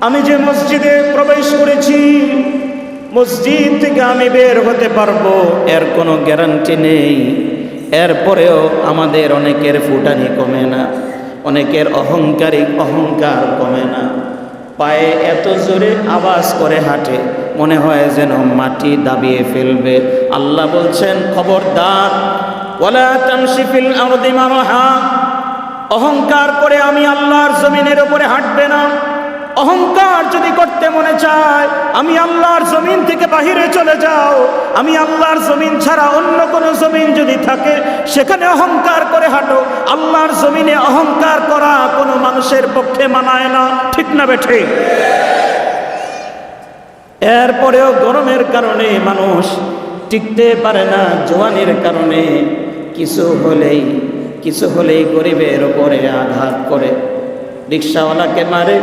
আমি যে মসজিদে প্রবেশ করেছি, মসজিদ থেকে আমি বের হতে পারবো এর কোনো গ্যারান্টি নেই। এরপরেও আমাদের অনেকের ফুটানি কমে না, অনেকের অহংকার কমে না। পায়ে এত জোরে আওয়াজ করে হাঁটে, মনে হয় যেন মাটি দাবিয়ে ফেলবে। আল্লাহ বলছেন, খবরদার, ওয়ালা তামশি ফিল আরদি মারহা। অহংকার করে আমি আল্লাহর জমিনের উপরে হাঁটবে না। অহংকার যদি করতে মনে চায়, আমি আল্লাহর জমিন থেকে বাহিরে চলে যাও। আমি আল্লাহর জমিন ছাড়া অন্য কোনো জমিন যদি থাকে সেখানে অহংকার করে হাঁটো। আল্লাহর জমিনে অহংকার করা কোনো মানুষের পক্ষে মানায় না, ঠিক না বেঠে? এরপরেও গরমের কারণে মানুষ টিকতে পারে না, জোয়ানির কারণে কিছু হলেই গরিবের উপরে আঘাত করে, রিক্সাওয়ালাকে মারে,